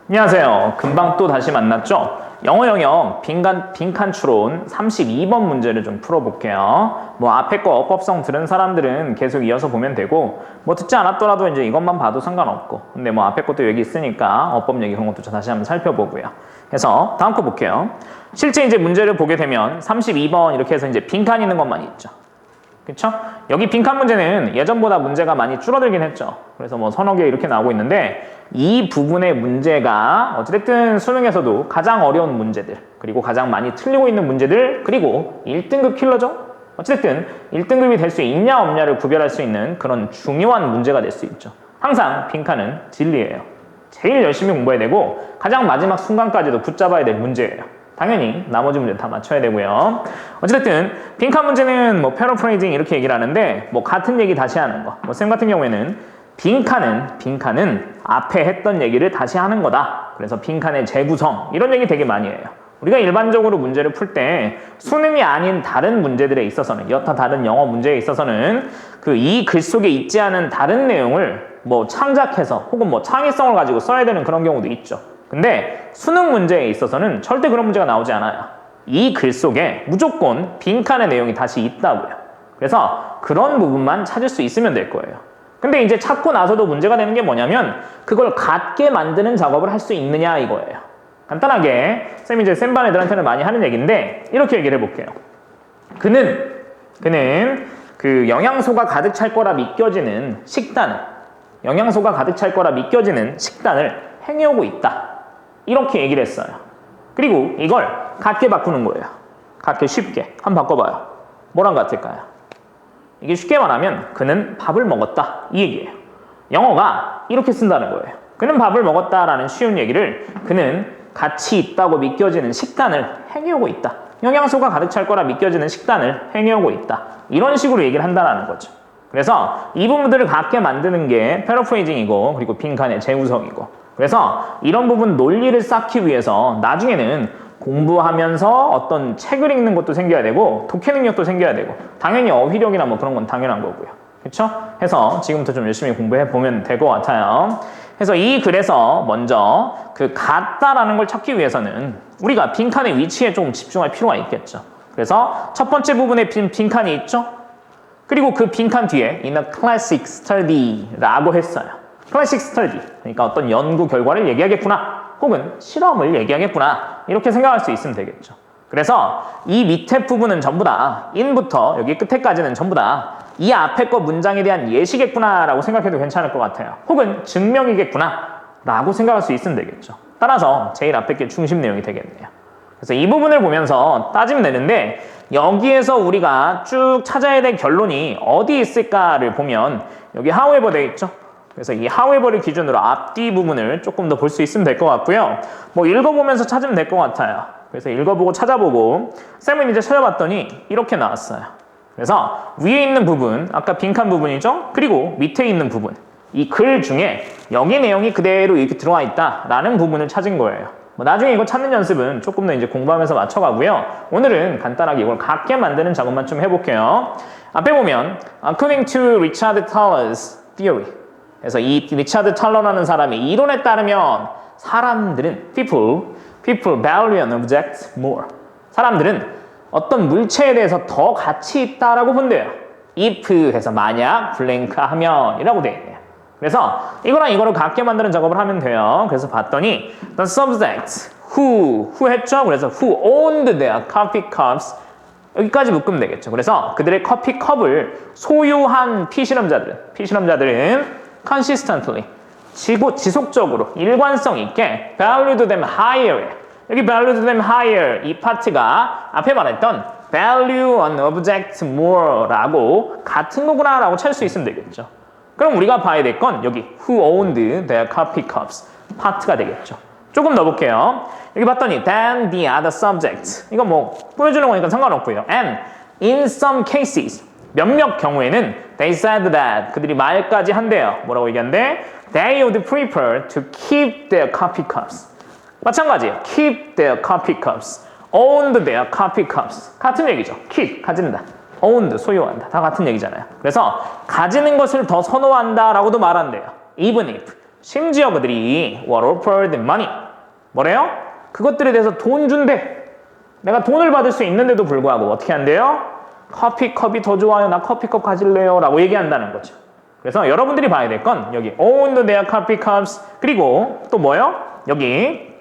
안녕하세요. 금방 또 다시 만났죠? 영어 영역 빈칸 추론 32번 문제를 좀 풀어볼게요. 뭐 앞에 거 어법성 들은 사람들은 계속 이어서 보면 되고 뭐 듣지 않았더라도 이제 이것만 봐도 상관없고 근데 뭐 앞에 것도 여기 있으니까 어법 얘기 그런 것도 다시 한번 살펴보고요. 그래서 다음 거 볼게요. 실제 이제 문제를 보게 되면 32번 이렇게 해서 이제 빈칸 있는 것만 있죠. 그쵸? 여기 빈칸 문제는 예전보다 문제가 많이 줄어들긴 했죠. 그래서 뭐 서너 개 이렇게 나오고 있는데 이 부분의 문제가 어찌됐든 수능에서도 가장 어려운 문제들 그리고 가장 많이 틀리고 있는 문제들 그리고 1등급 킬러죠? 어찌됐든 1등급이 될 수 있냐 없냐를 구별할 수 있는 그런 중요한 문제가 될 수 있죠. 항상 빈칸은 진리예요. 제일 열심히 공부해야 되고 가장 마지막 순간까지도 붙잡아야 될 문제예요. 당연히 나머지 문제 다 맞춰야 되고요. 어쨌든 빈칸 문제는 뭐 패러프레이징 이렇게 얘기를 하는데 뭐 같은 얘기 다시 하는 거. 뭐 쌤 같은 경우에는 빈칸은 앞에 했던 얘기를 다시 하는 거다. 그래서 빈칸의 재구성 이런 얘기 되게 많이 해요. 우리가 일반적으로 문제를 풀 때 수능이 아닌 다른 문제들에 있어서는 여타 다른 영어 문제에 있어서는 그 이 글 속에 있지 않은 다른 내용을 뭐 창작해서 혹은 뭐 창의성을 가지고 써야 되는 그런 경우도 있죠. 근데 수능 문제에 있어서는 절대 그런 문제가 나오지 않아요. 이 글 속에 무조건 빈칸의 내용이 다시 있다고요. 그래서 그런 부분만 찾을 수 있으면 될 거예요. 근데 이제 찾고 나서도 문제가 되는 게 뭐냐면 그걸 같게 만드는 작업을 할 수 있느냐 이거예요. 간단하게 쌤이 이제 쌤반 애들한테는 많이 하는 얘기인데 이렇게 얘기를 해볼게요. 그는 그 영양소가 가득 찰 거라 믿겨지는 식단을 행해오고 있다. 이렇게 얘기를 했어요. 그리고 이걸 같게 바꾸는 거예요. 같게 쉽게. 한번 바꿔봐요. 뭐랑 같을까요? 이게 쉽게 말하면 그는 밥을 먹었다. 이 얘기예요. 영어가 이렇게 쓴다는 거예요. 그는 밥을 먹었다라는 쉬운 얘기를 그는 가치 있다고 믿겨지는 식단을 행해오고 있다. 영양소가 가득 찰 거라 믿겨지는 식단을 행해오고 있다. 이런 식으로 얘기를 한다는 거죠. 그래서 이 부분들을 같게 만드는 게 패러프레이징이고 그리고 빈칸의 재구성이고 그래서 이런 부분 논리를 쌓기 위해서 나중에는 공부하면서 어떤 책을 읽는 것도 생겨야 되고 독해 능력도 생겨야 되고 당연히 어휘력이나 뭐 그런 건 당연한 거고요. 그렇죠? 해서 지금부터 좀 열심히 공부해 보면 될 것 같아요. 그래서 이 글에서 먼저 그 같다라는 걸 찾기 위해서는 우리가 빈칸의 위치에 좀 집중할 필요가 있겠죠. 그래서 첫 번째 부분에 빈칸이 있죠. 그리고 그 빈칸 뒤에 in a classic study라고 했어요. classic study, 그러니까 어떤 연구 결과를 얘기하겠구나 혹은 실험을 얘기하겠구나 이렇게 생각할 수 있으면 되겠죠. 그래서 이 밑에 부분은 전부 다 in부터 여기 끝에까지는 전부 다 이 앞에 거 문장에 대한 예시겠구나 라고 생각해도 괜찮을 것 같아요. 혹은 증명이겠구나 라고 생각할 수 있으면 되겠죠. 따라서 제일 앞에 게 중심 내용이 되겠네요. 그래서 이 부분을 보면서 따지면 되는데 여기에서 우리가 쭉 찾아야 될 결론이 어디 있을까를 보면 여기 however 돼 있죠. 그래서 이 however를 기준으로 앞뒤 부분을 조금 더 볼 수 있으면 될 것 같고요. 뭐 읽어보면서 찾으면 될 것 같아요. 그래서 읽어보고 찾아보고 쌤은 이제 찾아봤더니 이렇게 나왔어요. 그래서 위에 있는 부분, 아까 빈칸 부분이죠? 그리고 밑에 있는 부분 이 글 중에 여기 내용이 그대로 이렇게 들어와 있다라는 부분을 찾은 거예요. 뭐 나중에 이거 찾는 연습은 조금 더 이제 공부하면서 맞춰가고요. 오늘은 간단하게 이걸 같게 만드는 작업만 좀 해볼게요. 앞에 보면 According to Richard Thaler's theory 그래서 이 리차드 탈러라는 사람의 이론에 따르면 사람들은 people value an object more 사람들은 어떤 물체에 대해서 더 가치 있다라고 본대요. if 해서 만약 blank 하면 이라고 되어 있네요. 그래서 이거랑 이거를 같게 만드는 작업을 하면 돼요. 그래서 봤더니 the subject who 했죠. 그래서 who owned their coffee cups 여기까지 묶으면 되겠죠. 그래서 그들의 커피컵을 소유한 피실험자들은 consistently 지속적으로 일관성 있게 valued them higher 여기 valued them higher 이 파트가 앞에 말했던 value an object more 라고 같은 거구나 라고 찾을 수 있으면 되겠죠. 그럼 우리가 봐야 될 건 여기 who owned their coffee cups 파트가 되겠죠. 조금 넣어볼게요. 여기 봤더니 than the other subjects 이거 뭐 보여주는 거니까 상관없고요. and in some cases 몇몇 경우에는 they said that 그들이 말까지 한대요. 뭐라고 얘기한대? They would prefer to keep their coffee cups 마찬가지예요. keep their coffee cups owned their coffee cups 같은 얘기죠. keep, 가진다. owned, 소유한다. 다 같은 얘기잖아요. 그래서 가지는 것을 더 선호한다 라고도 말한대요. even if 심지어 그들이 were offered money. 뭐래요? 그것들에 대해서 돈 준대. 내가 돈을 받을 수 있는데도 불구하고 어떻게 한대요? 커피컵이 더 좋아요. 나 커피컵 가질래요. 라고 얘기한다는 거죠. 그래서 여러분들이 봐야 될 건 여기 owned their coffee cups 그리고 또 뭐요? 여기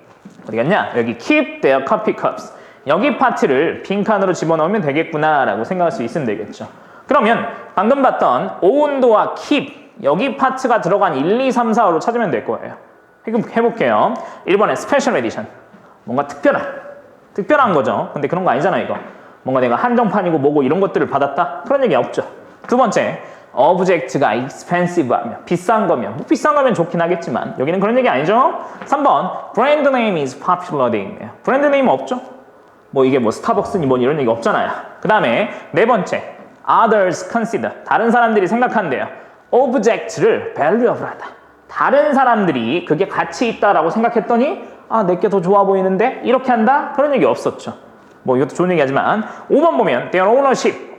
어디 갔냐? 여기 keep their coffee cups 여기 파트를 빈칸으로 집어넣으면 되겠구나 라고 생각할 수 있으면 되겠죠. 그러면 방금 봤던 owned와 keep 여기 파트가 들어간 1, 2, 3, 4로 찾으면 될 거예요. 해볼게요. 1번에 스페셜 에디션 뭔가 특별한 거죠. 근데 그런 거 아니잖아 이거. 뭔가 내가 한정판이고 뭐고 이런 것들을 받았다? 그런 얘기 없죠. 두 번째 object가 expensive 하면 비싼 거면 뭐 비싼 거면 좋긴 하겠지만 여기는 그런 얘기 아니죠. 3번 brand name is popular 돼 있네요. 브랜드 네임 없죠. 뭐 이게 뭐 스타벅스니 뭐 이런 얘기 없잖아요. 그 다음에 네 번째 others consider 다른 사람들이 생각한대요. object를 valuable하다. 다른 사람들이 그게 가치 있다라고 생각했더니 아 내게 더 좋아 보이는데 이렇게 한다? 그런 얘기 없었죠. 뭐 이것도 좋은 얘기하지만 5번 보면 their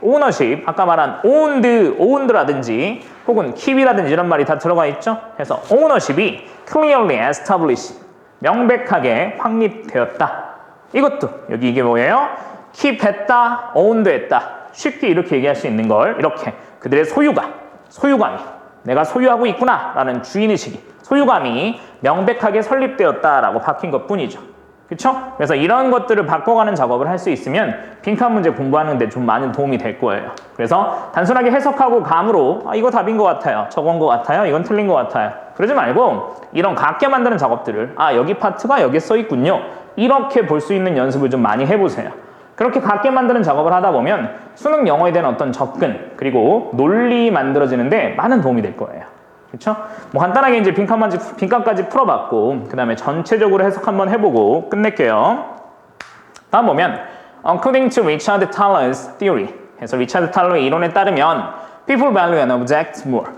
ownership 아까 말한 owned라든지 혹은 keep이라든지 이런 말이 다 들어가 있죠. 그래서 ownership이 clearly established 명백하게 확립되었다. 이것도 여기 이게 뭐예요? keep 했다, owned 했다. 쉽게 이렇게 얘기할 수 있는 걸 이렇게 그들의 소유감이 내가 소유하고 있구나 라는 주인의식이 소유감이 명백하게 설립되었다라고 박힌 것 뿐이죠. 그렇죠? 그래서 이런 것들을 바꿔가는 작업을 할 수 있으면 빈칸 문제 공부하는 데 좀 많은 도움이 될 거예요. 그래서 단순하게 해석하고 감으로 이거 답인 것 같아요. 저건 것 같아요. 이건 틀린 것 같아요. 그러지 말고 이런 각게 만드는 작업들을 여기 파트가 여기에 써 있군요. 이렇게 볼 수 있는 연습을 좀 많이 해보세요. 그렇게 각게 만드는 작업을 하다 보면 수능 영어에 대한 어떤 접근 그리고 논리 만들어지는데 많은 도움이 될 거예요. 그렇죠? 뭐 간단하게 이제 빈칸까지 풀어봤고 그 다음에 전체적으로 해석 한번 해보고 끝낼게요. 다음 보면 According to Richard Thaler's theory 해서 리차드 탈러의 이론에 따르면 people value an object more.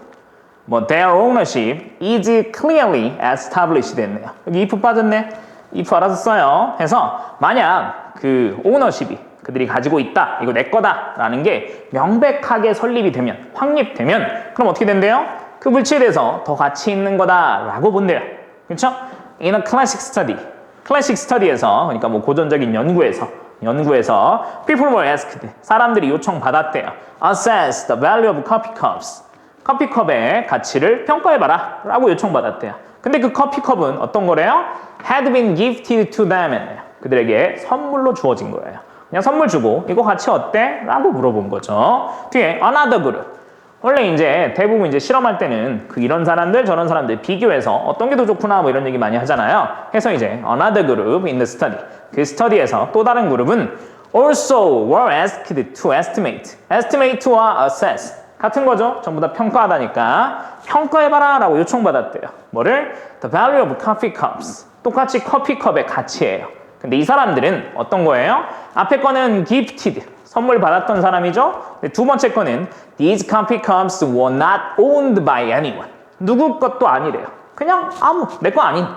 뭐 their ownership is clearly established 됐네요. 여기 if 빠졌네. if 알아서 써요. 해서 만약 그 ownership이 그들이 가지고 있다. 이거 내 거다. 라는 게 명백하게 설립이 되면 확립되면 그럼 어떻게 된대요? 그 물체에 대해서 더 가치 있는 거다라고 본대요. 그렇죠? In a classic study. 클래식 스터디에서 그러니까 뭐 고전적인 연구에서 people were asked. 사람들이 요청받았대요. Assess the value of coffee cups. 커피컵의 가치를 평가해봐라 라고 요청받았대요. 근데 그 커피컵은 어떤 거래요? Had been gifted to them. 그들에게 선물로 주어진 거예요. 그냥 선물 주고 이거 가치 어때? 라고 물어본 거죠. 뒤에 another group. 원래 이제 대부분 이제 실험할 때는 그 이런 사람들 저런 사람들 비교해서 어떤 게 더 좋구나 뭐 이런 얘기 많이 하잖아요. 해서 이제 another group in the study. 그 스터디에서 또 다른 그룹은 also were asked to estimate. estimate와 assess. 같은 거죠. 전부 다 평가하다니까 평가해봐라 라고 요청받았대요. 뭐를? The value of coffee cups. 똑같이 커피컵의 가치예요. 근데 이 사람들은 어떤 거예요? 앞에 거는 gifted. 선물 받았던 사람이죠. 두 번째 거는 These coffee cups were not owned by anyone. 누구 것도 아니래요. 그냥 내 거 아닌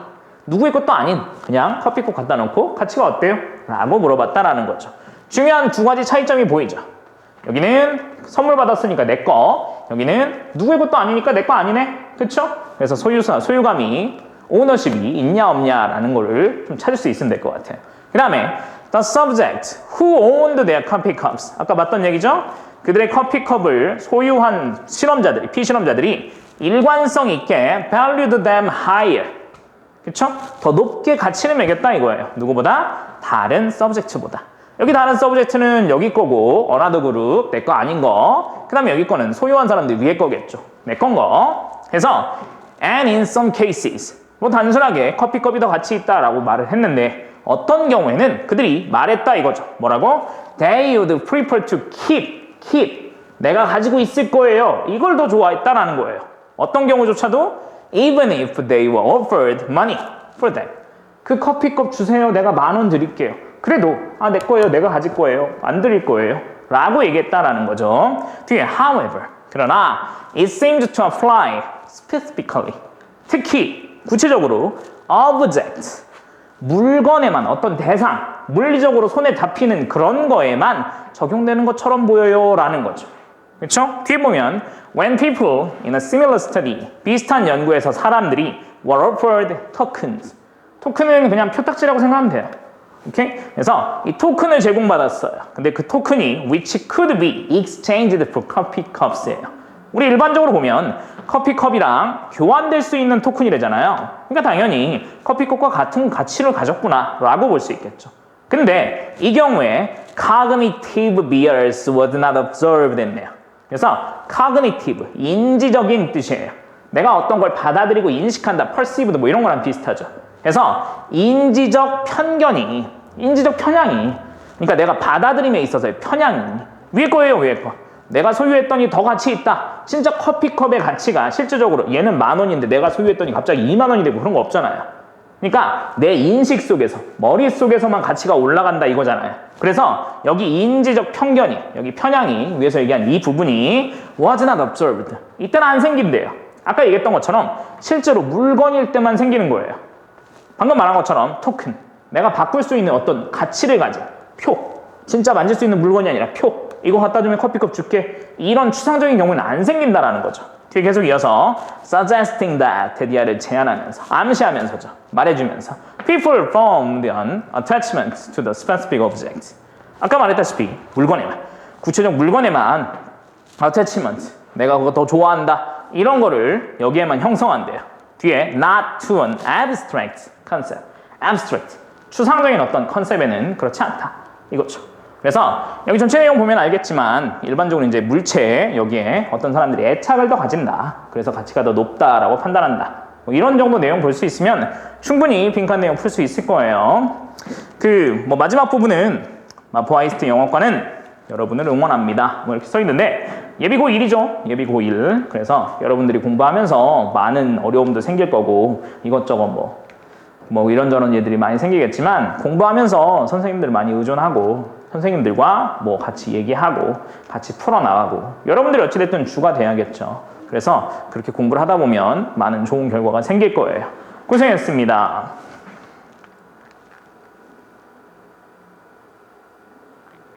누구의 것도 아닌 그냥 커피컵 갖다 놓고 가치가 어때요? 라고 물어봤다라는 거죠. 중요한 두 가지 차이점이 보이죠. 여기는 선물 받았으니까 내 거, 여기는 누구의 것도 아니니까 내 거 아니네. 그쵸? 그래서 소유감이 오너십이 있냐 없냐라는 거를 좀 찾을 수 있으면 될 것 같아요. 그 다음에 The subject who owned their coffee cups. 아까 봤던 얘기죠? 그들의 커피컵을 소유한 피실험자들이 일관성 있게 valued them higher. 그쵸? 더 높게 가치를 매겼다 이거예요. 누구보다? 다른 subject보다. 여기 다른 subject는 여기 거고 another group, 내 거 아닌 거. 그 다음에 여기 거는 소유한 사람들 위에 거겠죠. 내 건 거. 그래서 and in some cases 뭐 단순하게 커피컵이 더 가치 있다라고 말을 했는데 어떤 경우에는 그들이 말했다 이거죠. 뭐라고? They would prefer to keep. 내가 가지고 있을 거예요. 이걸 더 좋아했다라는 거예요. 어떤 경우조차도 even if they were offered money for them. 그 커피컵 주세요. 내가 10,000원 드릴게요. 그래도 내 거예요. 내가 가질 거예요. 안 드릴 거예요. 라고 얘기했다라는 거죠. 뒤에 however. 그러나 it seemed to apply specifically. 특히 구체적으로 object. 물건에만 어떤 대상, 물리적으로 손에 잡히는 그런 거에만 적용되는 것처럼 보여요 라는 거죠. 그렇죠? 뒤에 보면 When people in a similar study, 비슷한 연구에서 사람들이 were offered tokens. 토큰은 그냥 표딱지라고 생각하면 돼요. 오케이? 그래서 이 토큰을 제공받았어요. 근데 그 토큰이 which could be exchanged for coffee cups예요. 우리 일반적으로 보면 커피컵이랑 교환될 수 있는 토큰이래잖아요. 그러니까 당연히 커피컵과 같은 가치를 가졌구나 라고 볼 수 있겠죠. 근데 이 경우에 cognitive bias was not observed 했네요. 그래서 cognitive, 인지적인 뜻이에요. 내가 어떤 걸 받아들이고 인식한다, perceived 뭐 이런 거랑 비슷하죠. 그래서 인지적 편향이, 그러니까 내가 받아들임에 있어서의 편향이 위에 거예요, 위에 거. 내가 소유했더니 더 가치 있다. 진짜 커피컵의 가치가 실질적으로 얘는 10,000원인데 내가 소유했더니 갑자기 20,000원이 되고 그런 거 없잖아요. 그러니까 내 인식 속에서, 머릿속에서만 가치가 올라간다 이거잖아요. 그래서 여기 인지적 편견이, 여기 편향이 위에서 얘기한 이 부분이 was not observed. 이때는 안 생긴대요. 아까 얘기했던 것처럼 실제로 물건일 때만 생기는 거예요. 방금 말한 것처럼 토큰, 내가 바꿀 수 있는 어떤 가치를 가진 표, 진짜 만질 수 있는 물건이 아니라 표, 이거 갖다 주면 커피컵 줄게, 이런 추상적인 경우는 안 생긴다라는 거죠. 뒤에 계속 이어서 suggesting that 디아를 제안하면서, 암시하면서죠. 말해주면서 people formed an attachment to the specific object. 아까 말했다시피 물건에만, 구체적 물건에만 attachment, 내가 그거 더 좋아한다, 이런 거를 여기에만 형성한대요. 뒤에 not to an abstract concept, abstract, 추상적인 어떤 컨셉에는 그렇지 않다 이거죠. 그래서 여기 전체 내용 보면 알겠지만 일반적으로 이제 물체에 여기에 어떤 사람들이 애착을 더 가진다, 그래서 가치가 더 높다라고 판단한다, 뭐 이런 정도 내용 볼 수 있으면 충분히 빈칸 내용 풀 수 있을 거예요. 뭐 마지막 부분은 마포아이스트 영어과는 여러분을 응원합니다 뭐 이렇게 써 있는데 예비 고1이죠. 예비 고1. 그래서 여러분들이 공부하면서 많은 어려움도 생길 거고 이것저것 뭐 이런저런 얘들이 많이 생기겠지만 공부하면서 선생님들 많이 의존하고 선생님들과 뭐 같이 얘기하고 같이 풀어나가고 여러분들이 어찌됐든 주가 돼야겠죠. 그래서 그렇게 공부를 하다 보면 많은 좋은 결과가 생길 거예요. 고생했습니다.